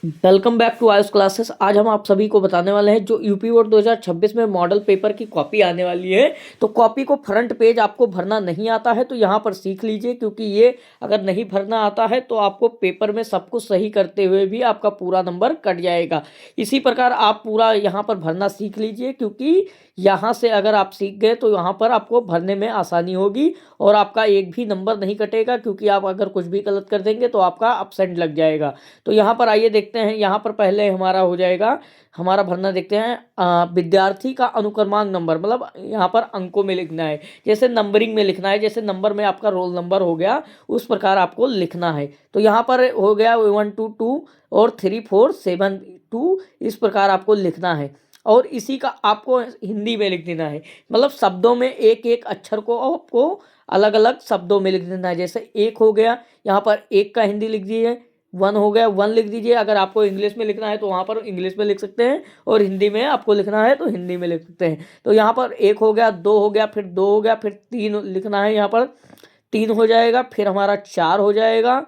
Welcome back to Ayush classes. आज हम आप सभी को बताने वाले हैं जो यूपी बोर्ड 2026 में मॉडल पेपर की कॉपी आने वाली है। तो कॉपी को फ्रंट पेज आपको भरना नहीं आता है तो यहाँ पर सीख लीजिए, क्योंकि ये अगर नहीं भरना आता है तो आपको पेपर में सब कुछ सही करते हुए भी आपका पूरा नंबर कट जाएगा। इसी प्रकार आप पूरा यहाँ पर भरना सीख लीजिए, क्योंकि यहाँ से अगर आप सीख गए तो यहाँ पर आपको भरने में आसानी होगी और आपका एक भी नंबर नहीं कटेगा, क्योंकि आप अगर कुछ भी गलत कर देंगे तो आपका अपसेंट लग जाएगा। तो यहाँ पर आइए देखते हैं। यहाँ पर पहले हमारा हो जाएगा, हमारा भरना देखते हैं। विद्यार्थी का अनुक्रमांक नंबर, मतलब यहाँ पर अंकों में लिखना है, जैसे नंबरिंग में लिखना है, जैसे नंबर में आपका रोल नंबर हो गया उस प्रकार आपको लिखना है। तो यहाँ पर हो गया 122 और 3472, इस प्रकार आपको लिखना है और इसी का आपको हिंदी में लिख देना है। मतलब शब्दों में एक एक अक्षर को आपको अलग अलग शब्दों में लिख देना है। जैसे एक हो गया, यहाँ पर एक का हिंदी लिख दीजिए। वन हो गया, वन लिख दीजिए। अगर आपको इंग्लिश में लिखना है तो वहाँ पर इंग्लिश में लिख सकते हैं और हिंदी में आपको लिखना है तो हिंदी में लिख सकते हैं। तो यहाँ पर एक हो गया, दो हो गया, फिर दो हो गया, फिर तीन लिखना है। यहाँ पर तीन हो जाएगा, फिर हमारा चार हो जाएगा।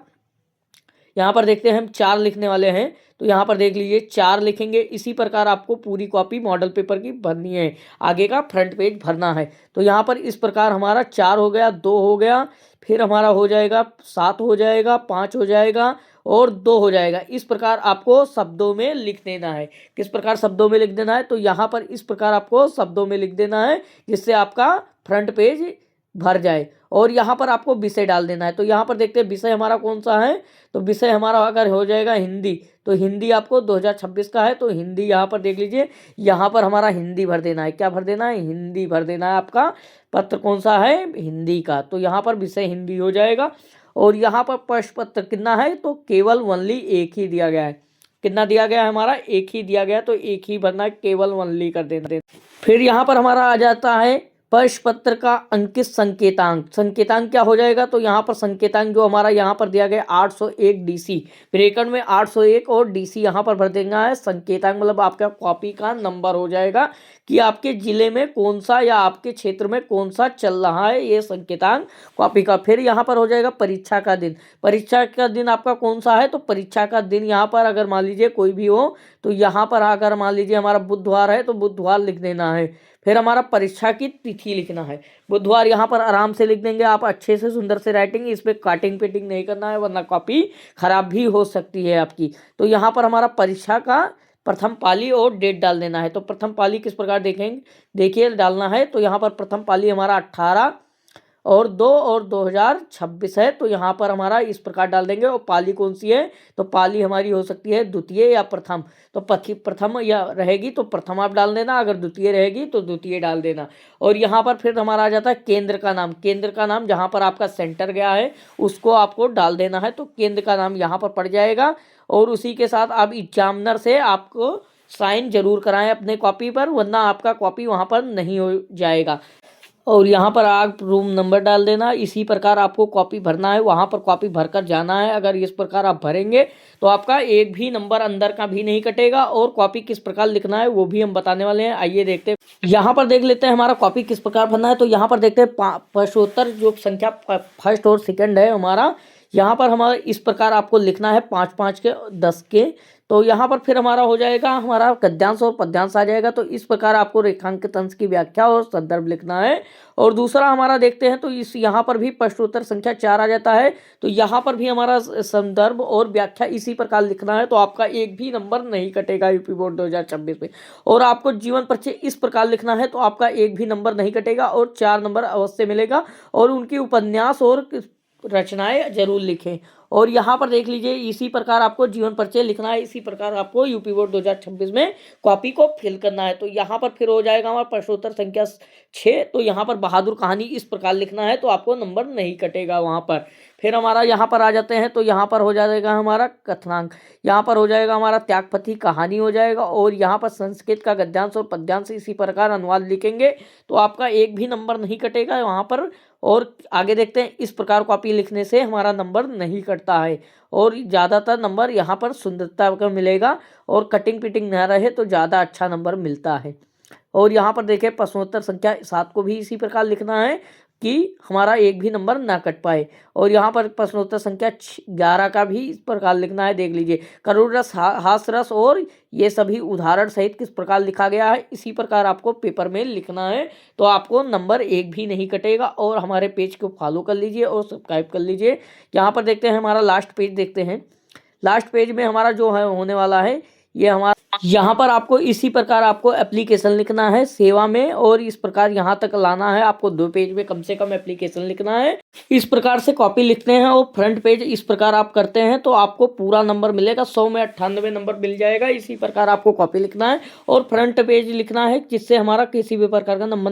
यहाँ पर देखते हैं हम चार लिखने वाले हैं, तो यहाँ पर देख लीजिए चार लिखेंगे। इसी प्रकार आपको पूरी कॉपी मॉडल पेपर की भरनी है, आगे का फ्रंट पेज भरना है। तो यहाँ पर इस प्रकार हमारा चार हो गया, दो हो गया, फिर हमारा हो जाएगा सात हो जाएगा, पाँच हो जाएगा और दो हो जाएगा। इस प्रकार आपको शब्दों में लिख देना है। किस प्रकार शब्दों में लिख देना है, तो यहाँ पर इस प्रकार आपको शब्दों में लिख देना है, जिससे आपका फ्रंट पेज भर जाए। और यहाँ पर आपको विषय डाल देना है। तो यहाँ पर देखते हैं विषय हमारा कौन सा है। तो विषय हमारा अगर हो जाएगा हिंदी, तो हिंदी आपको 2026 का है तो हिंदी यहाँ पर देख लीजिए। यहाँ पर हमारा हिंदी भर देना है। क्या भर देना है? हिंदी भर देना है। आपका पत्र कौन सा है? हिंदी का। तो यहाँ पर विषय हिंदी हो जाएगा। और यहाँ पर प्रश्न पत्र कितना है, तो केवल ओनली एक ही दिया गया है। कितना दिया गया है? हमारा एक ही दिया गया, तो एक ही भरना है, केवल ओनली कर देना। फिर यहाँ पर हमारा आ जाता है प्रश्न पत्र का अंकित संकेतांक। संकेतांक क्या हो जाएगा, तो यहाँ पर संकेतांक जो हमारा यहाँ पर दिया गया 801 डीसी, ब्रैकेट में 801 और डीसी यहाँ पर भर देना है। संकेतांक मतलब आपका कॉपी का नंबर हो जाएगा कि आपके जिले में कौन सा या आपके क्षेत्र में कौन सा चल रहा है, ये संकेतांक कॉपी का। फिर यहाँ पर हो जाएगा परीक्षा का दिन। परीक्षा का दिन आपका कौन सा है, तो परीक्षा का दिन यहाँ पर अगर मान लीजिए कोई भी हो, तो यहाँ पर अगर मान लीजिए हमारा बुधवार है तो बुधवार लिख देना है। फिर हमारा परीक्षा की तिथि लिखना है, बुधवार। यहाँ पर आराम से लिख देंगे आप, अच्छे से सुंदर से राइटिंग, इसमें काटिंग पेटिंग नहीं करना है, वरना कॉपी खराब भी हो सकती है आपकी। तो यहाँ पर हमारा परीक्षा का प्रथम पाली और डेट डाल देना है। तो प्रथम पाली किस प्रकार देखेंगे, देखिए डालना है। तो यहाँ पर प्रथम पाली हमारा 18 और 2 और 2026 है, तो यहाँ पर हमारा इस प्रकार डाल देंगे। और पाली कौन सी है, तो पाली हमारी हो सकती है द्वितीय या प्रथम। तो प्रथम या रहेगी तो प्रथम आप डाल देना, अगर द्वितीय रहेगी तो द्वितीय डाल देना। और यहाँ पर फिर हमारा आ जाता है केंद्र का नाम। केंद्र का नाम जहाँ पर आपका सेंटर गया है उसको आपको डाल देना है, तो केंद्र का नाम यहाँ पर पड़ जाएगा। और उसी के साथ आप एग्जामिनर से आपको साइन जरूर कराएं अपने कॉपी पर, वरना आपका कॉपी वहाँ पर नहीं हो जाएगा। और यहाँ पर आप रूम नंबर डाल देना। इसी प्रकार आपको कॉपी भरना है, वहाँ पर कॉपी भरकर जाना है। अगर इस प्रकार आप भरेंगे तो आपका एक भी नंबर अंदर का भी नहीं कटेगा। और कॉपी किस प्रकार लिखना है वो भी हम बताने वाले हैं। आइए देखते हैं, यहाँ पर देख लेते हैं हमारा कॉपी किस प्रकार भरना है। तो यहाँ पर देखते हैं प्रश्नोत्तर जो संख्या फर्स्ट और सेकंड है हमारा, यहाँ पर हमारा इस प्रकार आपको लिखना है, 5 5 के 10 के। तो यहाँ पर फिर हमारा हो जाएगा, हमारा गद्यांश और पद्यांश आ जाएगा। तो इस प्रकार आपको रेखांकित अंश की व्याख्या और संदर्भ लिखना है। और दूसरा हमारा देखते हैं, तो इस यहाँ पर भी प्रश्नोत्तर संख्या 4 आ जाता है। तो यहाँ पर भी हमारा संदर्भ और व्याख्या इसी प्रकार लिखना है। तो आपका एक भी नंबर नहीं कटेगा यूपी बोर्ड 2026 में। और आपको जीवन परिचय इस प्रकार लिखना है, तो आपका एक भी नंबर नहीं कटेगा और 4 नंबर अवश्य मिलेगा। और उनकी उपन्यास और रचनाएं जरूर लिखें। और यहाँ पर देख लीजिए, इसी प्रकार आपको जीवन परिचय लिखना है। इसी प्रकार आपको यूपी बोर्ड 2026 में कॉपी को फिल करना है। तो यहाँ पर फिर हो जाएगा हमारा प्रश्नोत्तर संख्या 6। तो यहाँ पर बहादुर कहानी इस प्रकार लिखना है, तो आपको नंबर नहीं कटेगा वहाँ पर। फिर हमारा यहाँ पर आ जाते हैं, तो यहाँ पर हो जाएगा हमारा कथनांक। यहाँ पर हो जाएगा हमारा त्यागपति कहानी हो जाएगा। और यहाँ पर संस्कृत का गद्यांश और पद्यांश इसी प्रकार अनुवाद लिखेंगे, तो आपका एक भी नंबर नहीं कटेगा वहाँ पर। और आगे देखते हैं, इस प्रकार कॉपी लिखने से हमारा नंबर नहीं कटता है। और ज़्यादातर नंबर यहाँ पर सुंदरता का मिलेगा, और कटिंग पिटिंग ना रहे तो ज़्यादा अच्छा नंबर मिलता है। और यहाँ पर देखें प्रश्नोत्तर संख्या 7 को भी इसी प्रकार लिखना है। कि हमारा एक भी नंबर ना कट पाए। और यहाँ पर प्रश्नोत्तर संख्या 11 का भी इस प्रकार लिखना है, देख लीजिए। करुण रस, हास रस और ये सभी उदाहरण सहित किस प्रकार लिखा गया है, इसी प्रकार आपको पेपर में लिखना है। तो आपको नंबर एक भी नहीं कटेगा। और हमारे पेज को फॉलो कर लीजिए और सब्सक्राइब कर लीजिए। यहाँ पर देखते हैं हमारा लास्ट पेज, देखते हैं लास्ट पेज में हमारा जो है होने वाला है ये हमारा, यहाँ पर आपको इसी प्रकार आपको एप्लीकेशन लिखना है सेवा में, और इस प्रकार यहाँ तक लाना है। आपको 2 पेज में कम से कम एप्लीकेशन लिखना है। इस प्रकार से कॉपी लिखते हैं और फ्रंट पेज इस प्रकार आप करते हैं तो आपको पूरा नंबर मिलेगा, 100 में 98 नंबर मिल जाएगा। इसी प्रकार आपको कॉपी लिखना है और फ्रंट पेज लिखना है, जिससे हमारा किसी भी प्रकार का नंबर